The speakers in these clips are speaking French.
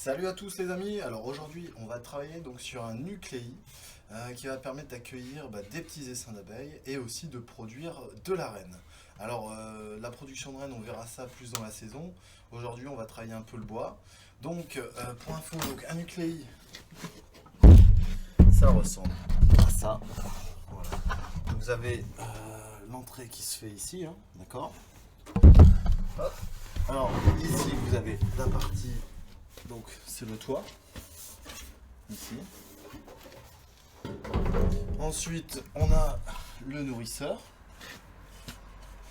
Salut à tous les amis, alors aujourd'hui on va travailler donc sur un nucléi qui va permettre d'accueillir des petits essaims d'abeilles et aussi de produire de la reine. Alors la production de reine on verra ça plus dans la saison, aujourd'hui on va travailler un peu le bois. Donc pour info, donc, un nucléi ça ressemble à ça. Voilà. Donc, vous avez l'entrée qui se fait ici, hein, d'accord. Hop. Alors ici vous avez la partie. Donc c'est le toit, ici. Ensuite, on a le nourrisseur,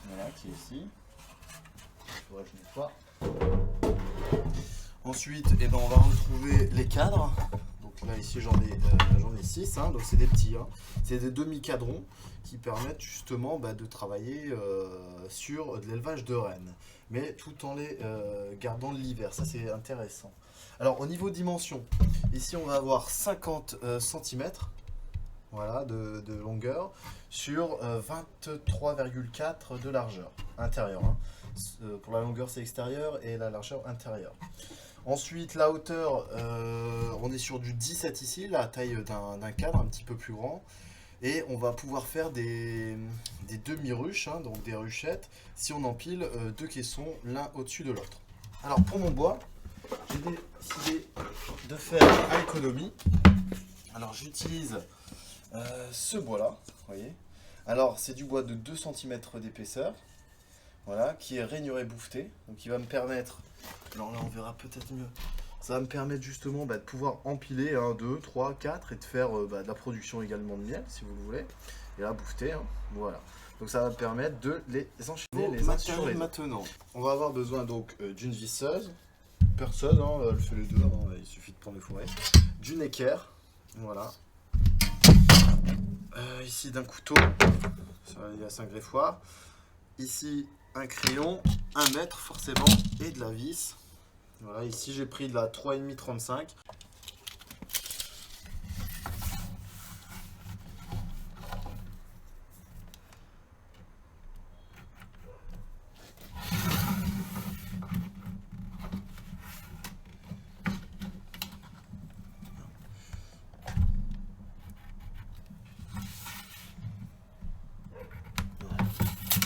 voilà, qui est ici. Ouais, je nettoie. Ensuite, on va retrouver les cadres. Donc là, ici, j'en ai 6. Hein, donc c'est des petits. Hein. C'est des demi-cadrons qui permettent justement de travailler sur de l'élevage de rennes. Mais tout en les gardant l'hiver. Ça, c'est intéressant. Alors, au niveau dimension, ici, on va avoir 50 cm voilà, de longueur sur 23,4 de largeur intérieure. Hein. Pour la longueur, c'est extérieur et la largeur intérieure. Ensuite, la hauteur, on est sur du 17 ici, la taille d'un cadre un petit peu plus grand. Et on va pouvoir faire des demi-ruches, hein, donc des ruchettes, si on empile deux caissons l'un au-dessus de l'autre. Alors pour mon bois, j'ai décidé de faire à l'économie. Alors j'utilise ce bois-là, vous voyez. Alors c'est du bois de 2 cm d'épaisseur, voilà, qui est rainuré bouffeté, donc qui va me permettre, alors là on verra peut-être mieux, ça va me permettre justement de pouvoir empiler 1, 2, 3, 4 et de faire de la production également de miel si vous le voulez. Et là bouffeté, hein, voilà. Donc ça va me permettre de les enchaîner les uns sur les autres. Maintenant, on va avoir besoin donc d'une visseuse, perceuse, hein, elle fait les deux, hein, il suffit de prendre le fourré, d'une équerre, voilà. Ici d'un couteau, il y a 5 greffoirs. Ici un crayon, 1 mètre forcément, et de la vis. Voilà, ici j'ai pris de la 3,5 35.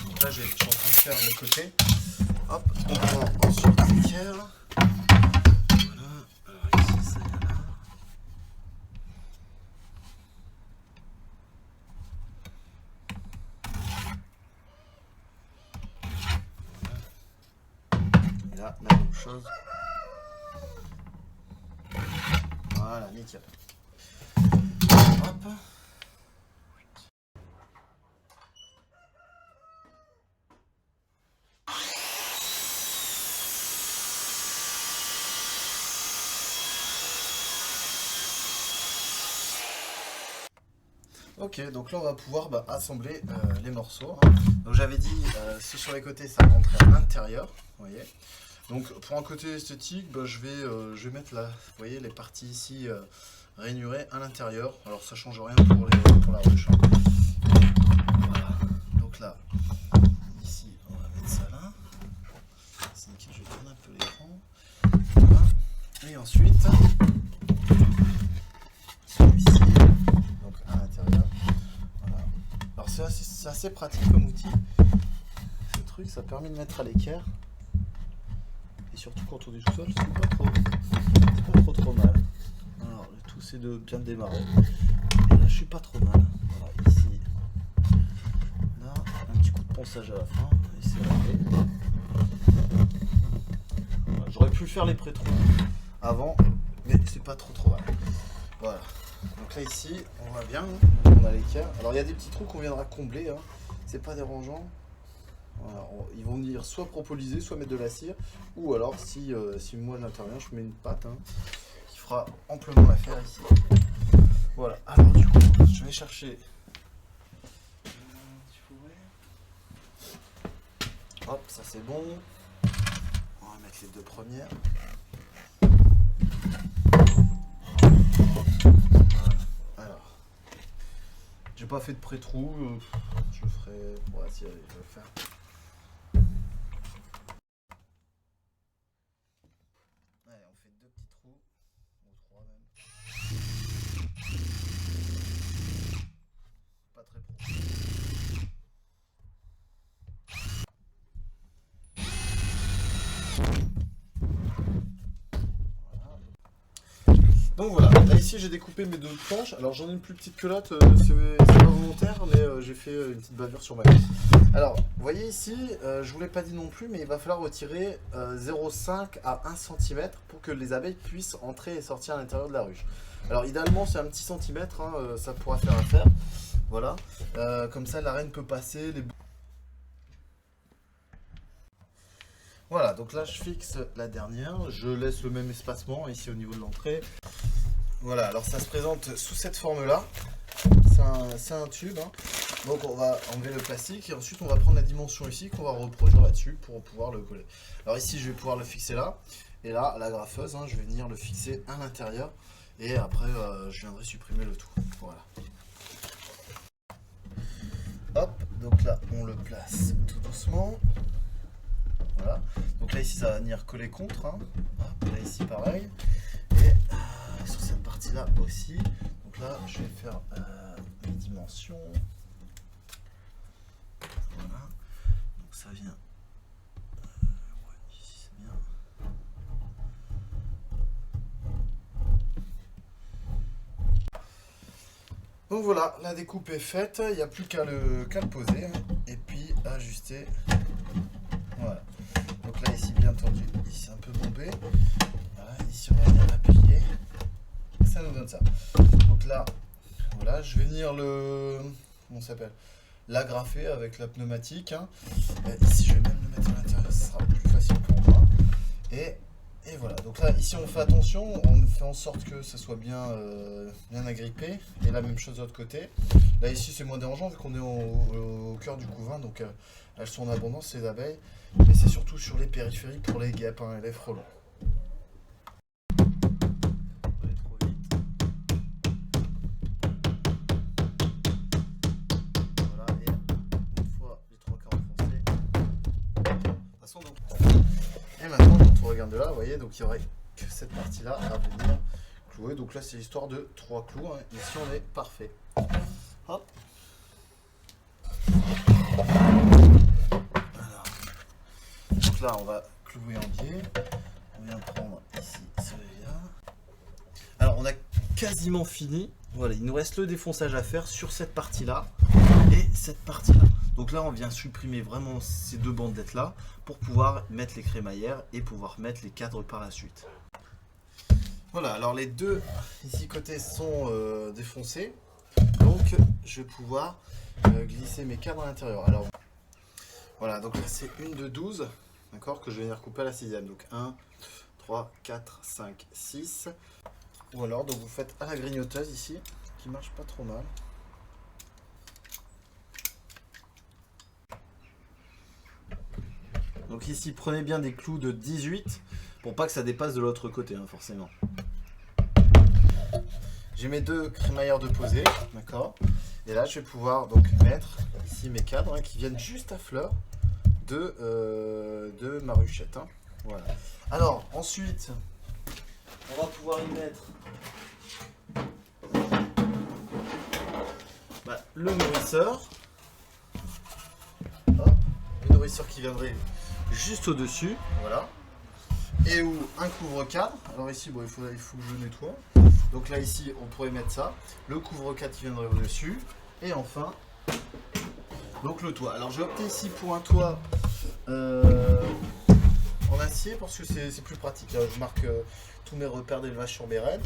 Donc là je suis en train de faire le côté. Hop, on prend ensuite l'équerre. Voilà, alors ici ça y est là. Et là, la même chose. Voilà, nickel. Hop. Ok, donc là on va pouvoir assembler les morceaux. Hein. Donc j'avais dit, ce sur les côtés ça rentrait à l'intérieur, vous voyez. Donc pour un côté esthétique, je vais mettre là, vous voyez, les parties ici rainurées à l'intérieur. Alors ça change rien pour la ruche. Hein. Voilà. Donc là, ici on va mettre ça là. C'est nickel, je vais tourner un peu l'écran. Voilà. Et ensuite, celui-ci, donc à l'intérieur. Voilà. Alors c'est assez pratique comme outil. Ce truc, ça permet de mettre à l'équerre. Et surtout quand on est tout seul, c'est pas trop mal. Alors le tout c'est de bien démarrer. Et là je suis pas trop mal. Voilà, ici. Là, un petit coup de ponçage à la fin. Et c'est réglé. Voilà, j'aurais pu faire les pré-trous avant, mais c'est pas trop mal. Voilà. Donc là ici, on va bien. On a l'équerre. Alors il y a des petits trous qu'on viendra combler. Hein. C'est pas dérangeant. Voilà, ils vont venir soit propoliser, soit mettre de la cire, ou alors si moi j'interviens, je mets une pâte qui fera amplement l'affaire ici. Voilà, alors du coup, je vais chercher un petit fourré. Hop, ça c'est bon. On va mettre les deux premières. Voilà. Alors, j'ai pas fait de pré-trou, je le ferai. Ouais, si, allez, je vais le faire. Allez, on fait deux petits trous. Donc voilà, là ici j'ai découpé mes 2 planches. Alors j'en ai une plus petite que l'autre, c'est pas volontaire, mais j'ai fait une petite bavure sur ma cuisse. Alors, vous voyez ici, je vous l'ai pas dit non plus, mais il va falloir retirer 0,5 à 1 cm pour que les abeilles puissent entrer et sortir à l'intérieur de la ruche. Alors idéalement c'est un petit centimètre, hein, ça pourra faire affaire. Voilà, comme ça la reine peut passer. Voilà, donc là je fixe la dernière, je laisse le même espacement ici au niveau de l'entrée. Voilà, alors ça se présente sous cette forme-là, c'est un tube, hein. Donc on va enlever le plastique et ensuite on va prendre la dimension ici qu'on va reproduire là-dessus pour pouvoir le coller. Alors ici je vais pouvoir le fixer là, et là la graffeuse, hein, je vais venir le fixer à l'intérieur et après je viendrai supprimer le tout. Voilà. Hop, donc là on le place tout doucement. Voilà, donc là ici ça va venir coller contre, hein. Hop, là ici pareil, et sur cette partie là aussi, donc là je vais faire les dimensions, voilà, donc ça vient, ouais, ici c'est bien, donc voilà, la découpe est faite, il n'y a plus qu'à le poser, hein, et puis ajuster, voilà. Donc là ici bien tendu, ici un peu bombé, voilà, ici on va venir appuyer, ça nous donne ça. Donc là, voilà, je vais venir comment ça s'appelle, l'agrafer avec la pneumatique, hein. Ici je vais même le mettre à l'intérieur, ce sera plus facile pour moi. Et voilà, donc là ici on fait attention, on fait en sorte que ça soit bien, bien agrippé, et la même chose de l'autre côté. Là ici c'est moins dérangeant vu qu'on est au cœur du couvain, donc elles sont en abondance ces abeilles. Mais c'est surtout sur les périphéries pour les guêpes, hein, et les frelons. On va aller trop vite. Voilà, et une fois les 3 quarts enfoncés. De toute façon, donc. Et maintenant, quand on regarde de là, vous voyez, donc il n'y aurait que cette partie-là à venir clouer. Donc là, c'est l'histoire de 3 clous, hein. Ici, on est parfait. Hop. Donc là on va clouer en biais, on vient prendre ici celui-là. Alors on a quasiment fini, voilà, il nous reste le défonçage à faire sur cette partie là et cette partie là. Donc là on vient supprimer vraiment ces 2 bandelettes là pour pouvoir mettre les crémaillères et pouvoir mettre les cadres par la suite. Voilà, alors les 2 ici côté sont défoncés, donc je vais pouvoir glisser mes cadres à l'intérieur. Alors voilà, donc là c'est une de 12. D'accord, que je vais venir couper à la 6e. Donc 1, 3, 4, 5, 6. Ou alors, donc vous faites à la grignoteuse ici, qui marche pas trop mal. Donc ici, prenez bien des clous de 18 pour pas que ça dépasse de l'autre côté, hein, forcément. J'ai mes 2 crémaillères de posée, d'accord. Et là, je vais pouvoir donc mettre ici mes cadres, hein, qui viennent juste à fleur de ma ruchette, hein. Voilà. Alors ensuite on va pouvoir y mettre le nourrisseur. Hop, le nourrisseur qui viendrait juste au dessus, voilà, et où un couvre-cadre. Alors ici bon, il faut que je nettoie, donc là ici on pourrait mettre ça, le couvre-cadre qui viendrait au dessus, et enfin donc le toit. Alors j'ai opté ici pour un toit en acier parce que c'est plus pratique. Je marque tous mes repères d'élevage sur mes rennes.